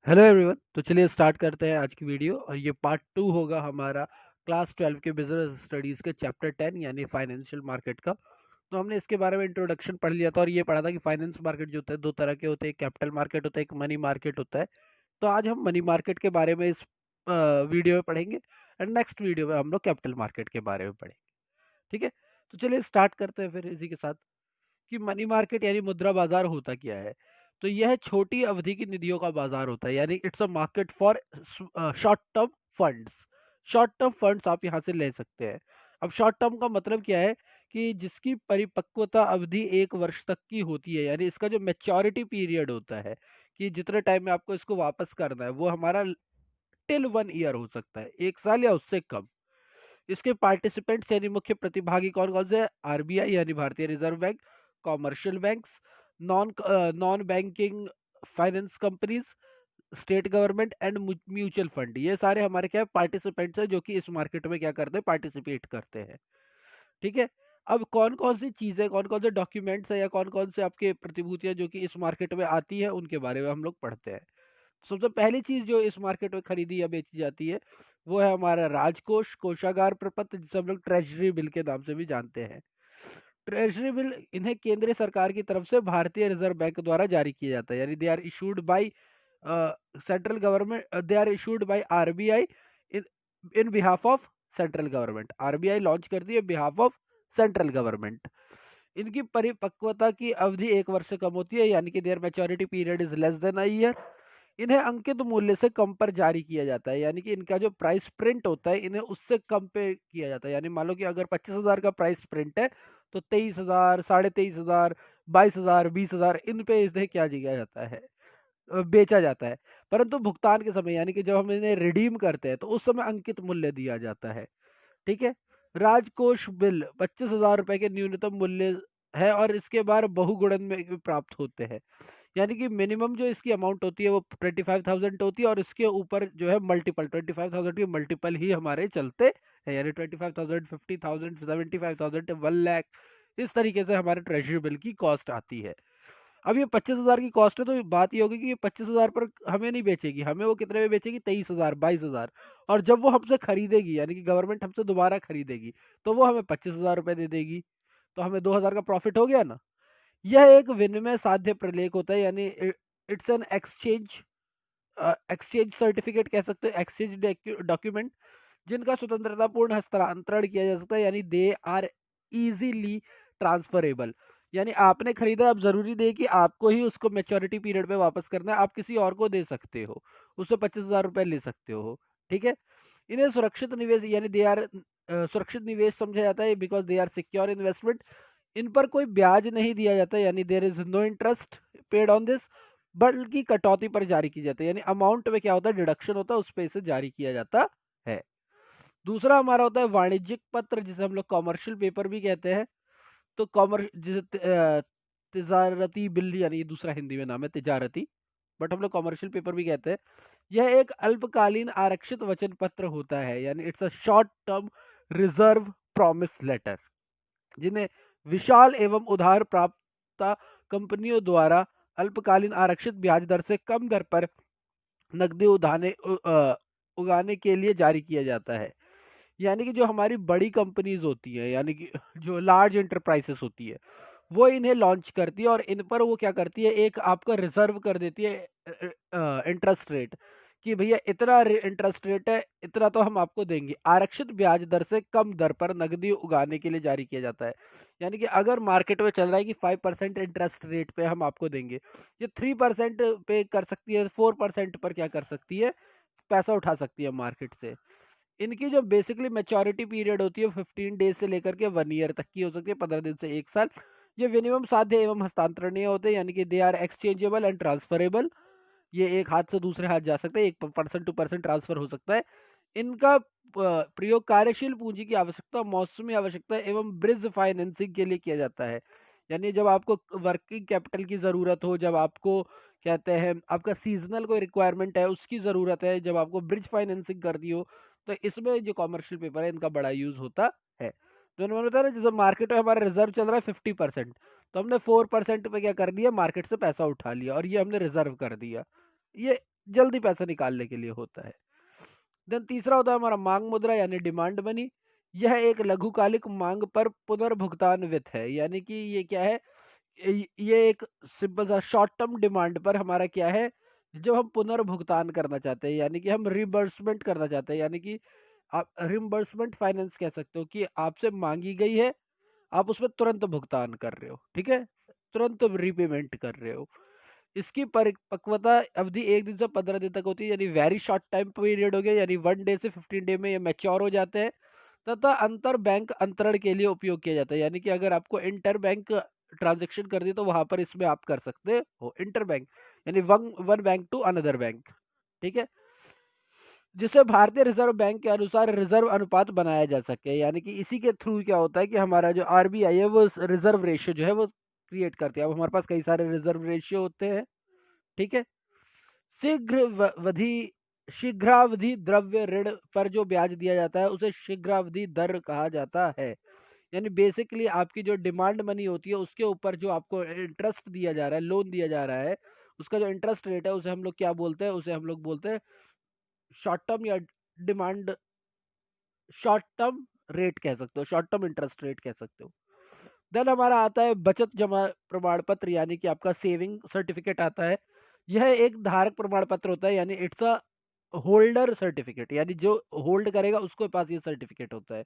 Hello everyone. तो चलिए start करते हैं आज की वीडियो और ये पार्ट 2 होगा हमारा क्लास 12 के बिजनेस स्टडीज़ के चैप्टर 10 यानी फाइनेंशियल मार्केट का। तो हमने इसके बारे में इंट्रोडक्शन पढ़ लिया था और ये पढ़ा था कि फाइनेंस मार्केट जो होता है दो तरह के होते हैं, कैपिटल मार्केट होता है, एक मनी मार्केट होता है। तो आज हम मनी मार्केट के बारे में इस वीडियो में पढ़ेंगे एंड नेक्स्ट वीडियो में हम लोग कैपिटल मार्केट के बारे में पढ़ेंगे। ठीक है, तो चलिए स्टार्ट करते हैं फिर इसी के साथ कि मनी मार्केट यानी मुद्रा बाजार होता क्या है। तो यह छोटी अवधि की निधियों का बाजार होता है, यानी it's a market for short term funds. Short term funds आप यहाँ से ले सकते हैं। अब शॉर्ट टर्म का मतलब क्या है कि जिसकी परिपक्वता अवधि 1 वर्ष तक की होती है, यानी इसका जो मैच्योरिटी पीरियड होता है कि जितने टाइम में आपको इसको वापस करना है वो हमारा टिल 1 ईयर हो सकता है, 1 साल या उससे कम। इसके पार्टिसिपेंट्स यानी मुख्य प्रतिभागी कौन कौन से हैं? आरबीआई यानी भारतीय reserve bank, commercial banks, non non banking finance companies, state government and mutual fund. ये सारे हमारे क्या पार्टिसिपेंट्स हैं जो कि इस मार्केट में क्या करते हैं, पार्टिसिपेट करते हैं। ठीक है, अब कौन कौन सी चीजें, कौन कौन से डॉक्यूमेंट्स है या कौन कौन से आपके प्रतिभूतियां जो कि इस मार्केट में आती है उनके बारे में हम लोग पढ़ते हैं। सबसे पहली चीज जो इस मार्केट में खरीदी या बेची जाती है वो है हमारा राजकोष, कोषागार प्रपत्र, जिसे हम लोग ट्रेजरी बिल के नाम से भी जानते हैं। ट्रेजरी बिल इन्हें केंद्रीय सरकार की तरफ से भारतीय रिजर्व बैंक द्वारा जारी किया जाता है, यानी they are issued by central government, they are issued by RBI in in behalf of central government. RBI launch करती है बिहाफ ऑफ सेंट्रल गवर्नमेंट। इनकी परिपक्वता की अवधि 1 वर्ष से कम होती है, यानी कि their maturity period is less than a year. इन्हें अंकित मूल्य से कम पर जारी किया जाता है, यानी कि इनका जो प्राइस प्रिंट होता है इन्हें उससे कम पे किया जाता है। यानी मान लो कि अगर 25,000 का प्राइस प्रिंट है तो 23,000, 23,500, 22,000, 20,000 इन पे इन्हें क्या किया जाता है, बेचा जाता है। परंतु भुगतान के समय यानी कि जब हम इन्हें रिडीम करते हैं तो उस समय अंकित मूल्य दिया जाता है। ठीक है, राजकोष बिल 25,000 रुपए के न्यूनतम मूल्य है और इसके बाद बहुगुणन में भी प्राप्त होते हैं। यानी कि मिनिमम जो इसकी अमाउंट होती है वो 25,000 होती है और इसके ऊपर जो है मल्टीपल 25,000 के मल्टीपल ही हमारे चलते हैं, यानी 25,000, 50,000, 75,000, 1 लाख, इस तरीके से हमारे ट्रेजरी बिल की कॉस्ट आती है। अब ये 25,000 की कॉस्ट है तो बात ये होगी कि ये 25,000 पर हमें नहीं बेचेगी, हमें वो कितने में बेचेगी? 23,000, 22,000। और जब वो हमसे खरीदेगी यानी कि गवर्नमेंट हमसे दोबारा खरीदेगी तो वो हमें 25,000 रुपए दे देगी, तो हमें 2,000 का प्रॉफिट हो गया ना। यह एक विनिमय साध्य प्रलेख होता है, यानी it's an exchange exchange certificate कह सकते हैं, एक्सचेंज डॉक्यूमेंट जिनका स्वतंत्रतापूर्ण हस्तांतरण किया जा सकता है, यानी दे आर इजीली ट्रांसफरेबल। यानी आपने खरीदा, अब जरूरी नहीं कि आपको ही उसको मेच्योरिटी पीरियड में वापस करना है, आप किसी और को दे सकते हो, उससे 25,000 रुपए ले सकते हो। ठीक है, इन्हें सुरक्षित निवेश यानी दे आर सुरक्षित निवेश समझा जाता है because they are secure investment. इन पर कोई ब्याज नहीं दिया जाता, यानी there is no interest paid on this, बल्कि कटौती पर जारी की जाती है, यानी अमाउंट में क्या होता है, डिडक्शन होता है, उस पे इसे जारी किया जाता है। दूसरा हमारा होता है वाणिज्यिक पत्र, जिसे हम लोग कॉमर्शियल पेपर भी कहते हैं। तो कॉमर्श जिसे तिजारती बिल, यानी ये दूसरा हिंदी में नाम है तिजारती, बट हम लोग कॉमर्शियल पेपर भी कहते हैं। यह एक अल्पकालीन आरक्षित वचन पत्र होता है, यानी it's a short term reserve promise letter, जिन्हें विशाल एवं उधार प्राप्त कंपनियों द्वारा अल्पकालीन आरक्षित ब्याज दर से कम दर पर नकदी उगाने के लिए जारी किया जाता है। यानी कि जो हमारी बड़ी कंपनीज होती है, यानी कि जो लार्ज इंटरप्राइजेस होती है, वो इन्हें लॉन्च करती है और इन पर वो क्या करती है, एक आपका रिजर्व कर देती है इंटरेस्ट रेट, कि भैया इतना इंटरेस्ट रेट है, इतना तो हम आपको देंगे, आरक्षित ब्याज दर से कम दर पर नकदी उगाने के लिए जारी किया जाता है। यानी कि अगर मार्केट में चल रहा है कि 5% इंटरेस्ट रेट पे हम आपको देंगे, ये 3% पे कर सकती है, 4% पर क्या कर सकती है, पैसा उठा सकती है मार्केट से। इनकी जो बेसिकली मैच्योरिटी पीरियड होती है 15 डेज से लेकर के 1 ईयर तक की हो सकती है, 15 दिन से 1 साल। ये मिनिमम साध्य एवं हस्तांतरणीय होते हैं, यानी कि they are exchangeable and transferable. ये एक हाथ से दूसरे हाथ जा सकते हैं, एक पर्सन टू पर्सन ट्रांसफर हो सकता है। इनका प्रयोग कार्यशील पूंजी की आवश्यकता, मौसमी आवश्यकता एवं ब्रिज फाइनेंसिंग के लिए किया जाता है। यानी जब आपको वर्किंग कैपिटल की जरूरत हो, जब आपको कहते हैं आपका सीजनल कोई रिक्वायरमेंट है उसकी जरूरत है, जब आपको ब्रिज फाइनेंसिंग करनी हो, तो इसमें जो कॉमर्शियल पेपर है इनका बड़ा यूज होता है। तो उन्होंने बताया ना, जैसे मार्केट में हमारा रिजर्व चल रहा है 50%, तो हमने 4% पे क्या कर दिया, मार्केट से पैसा उठा लिया और ये हमने रिजर्व कर दिया। ये जल्दी पैसा निकालने के लिए होता है। देन तीसरा होता है हमारा मांग मुद्रा यानी डिमांड मनी। यह एक लघुकालिक मांग पर पुनर्भुगतान वित्त है, यानी कि ये क्या है, ये एक सिंपल सा शॉर्ट टर्म डिमांड पर हमारा क्या है, जब हम पुनर्भुगतान करना चाहते हैं, यानी कि हम रिबर्समेंट करना चाहते हैं, यानी कि आप रिम्बर्समेंट फाइनेंस कह सकते हो कि आपसे मांगी गई है, आप उसमें तुरंत भुगतान कर रहे हो, ठीक है, तुरंत रीपेमेंट कर रहे हो। इसकी परिपक्वता अवधि 1 दिन से 15 दिन तक होती है, यानी वेरी शॉर्ट टाइम पीरियड हो गया, यानी 1 डे से 15 डे में ये मैच्योर हो जाते हैं। तथा अंतर बैंक अंतरण के लिए उपयोग किया जाता है, यानी कि अगर आपको इंटर बैंक ट्रांजेक्शन करनी है तो वहां पर इसमें आप कर सकते हो इंटर बैंक, यानी one one bank to another bank, ठीक है, जिसे भारतीय रिजर्व बैंक के अनुसार रिजर्व अनुपात बनाया जा सके, यानी कि इसी के थ्रू क्या होता है कि हमारा जो आरबीआई है वो रिजर्व रेशियो जो है वो क्रिएट करती है। अब हमारे पास कई सारे रिजर्व रेशियो होते हैं, ठीक है। शीघ्रवधि शीघ्रावधि द्रव्य ऋण पर जो ब्याज दिया जाता है उसे शीघ्रावधि दर कहा जाता है, यानी बेसिकली आपकी जो डिमांड मनी होती है उसके ऊपर जो आपको इंटरेस्ट दिया जा रहा है, लोन दिया जा रहा है, उसका जो इंटरेस्ट रेट है उसे हम लोग क्या बोलते हैं, उसे हम लोग बोलते हैं शॉर्ट टर्म या डिमांड, शॉर्ट टर्म रेट कह सकते हो, शॉर्ट टर्म इंटरेस्ट रेट कह सकते हो। देन हमारा आता है बचत जमा प्रमाण पत्र, यानी कि आपका सेविंग सर्टिफिकेट आता है। यह एक धारक प्रमाण पत्र होता है, यानी इट्स अ होल्डर सर्टिफिकेट, यानी जो होल्ड करेगा उसके पास ये सर्टिफिकेट होता है।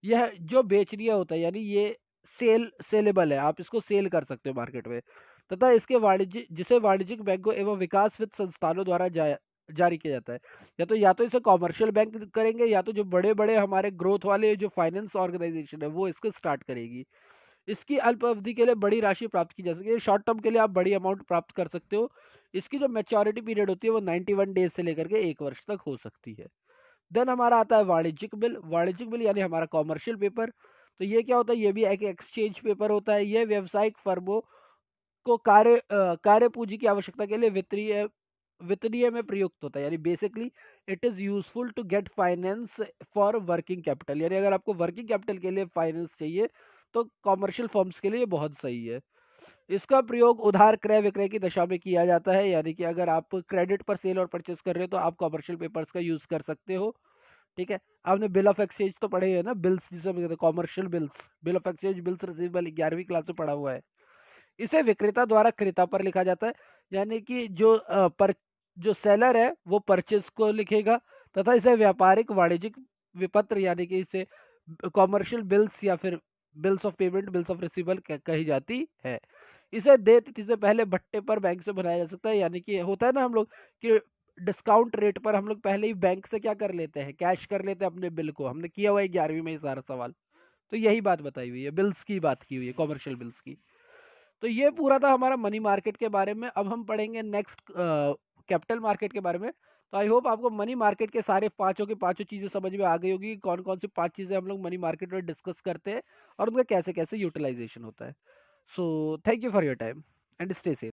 यह जो बेचनीय होता है, यानी ये सेलेबल है, आप इसको सेल कर सकते हो मार्केट में। तथा इसके वाणिज्य जिसे वाणिज्यिक बैंकों एवं विकास वित्त संस्थानों द्वारा जारी किया जाता है। या तो इसे कॉमर्शियल बैंक करेंगे, या तो जो बड़े बड़े हमारे ग्रोथ वाले जो फाइनेंस ऑर्गेनाइजेशन है वो इसको स्टार्ट करेगी। इसकी अल्प अवधि के लिए बड़ी राशि प्राप्त की जा सकती है, शॉर्ट टर्म के लिए आप बड़ी अमाउंट प्राप्त कर सकते हो। इसकी जो मैच्योरिटी पीरियड होती है वो 91 डेज से लेकर के 1 वर्ष तक हो सकती है। देन हमारा आता है वाणिज्यिक बिल। वाणिज्यिक बिल यानी हमारा कॉमर्शियल पेपर। तो ये क्या होता है, ये भी एक एक्सचेंज पेपर होता है। ये व्यावसायिक फर्मों को कार्य पूंजी की आवश्यकता के लिए वित्तीय में प्रयुक्त होता है, यानी basically it is useful to get finance for working capital, यानी अगर आपको वर्किंग कैपिटल के लिए फाइनेंस चाहिए तो कॉमर्शियल फर्म्स के लिए बहुत सही है। इसका प्रयोग उधार क्रय विक्रय की दशा में किया जाता है, यानी कि अगर आप क्रेडिट पर सेल और परचेस कर रहे हो तो आप कॉमर्शियल पेपर्स का यूज कर सकते हो, ठीक है। आपने बिल ऑफ एक्सचेंज तो पढ़े है ना, बिल्स जिसे हम कहते हैं commercial bills, bill of exchange, bills receivable 11वीं क्लास में पढ़ा हुआ है। इसे विक्रेता द्वारा क्रेता पर लिखा जाता है, यानी कि जो सेलर है वो परचेज को लिखेगा। तथा इसे व्यापारिक वाणिज्यिक विपत्र, यानी कि इसे कॉमर्शियल बिल्स या फिर bills of payment, bills of receivable कही जाती है। इसे दे तिथि से पहले भट्टे पर बैंक से बनाया जा सकता है, यानी कि होता है ना हम लोग कि डिस्काउंट रेट पर हम लोग पहले ही बैंक से क्या कर लेते हैं, कैश कर लेते हैं अपने बिल को। हमने किया हुआ है 11वीं में ये सारा सवाल, तो यही बात बताई हुई है, बिल्स की बात की हुई है, कॉमर्शियल बिल्स की। तो ये पूरा था हमारा मनी मार्केट के बारे में। अब हम पढ़ेंगे नेक्स्ट कैपिटल मार्केट के बारे में। तो आई होप आपको मनी मार्केट के सारे पांचों की पांचों चीजें समझ में आ गई होगी, कौन कौन सी 5 चीजें हम लोग मनी मार्केट में डिस्कस करते हैं और उनका कैसे कैसे यूटिलाइजेशन होता है। So thank you for your time and stay safe.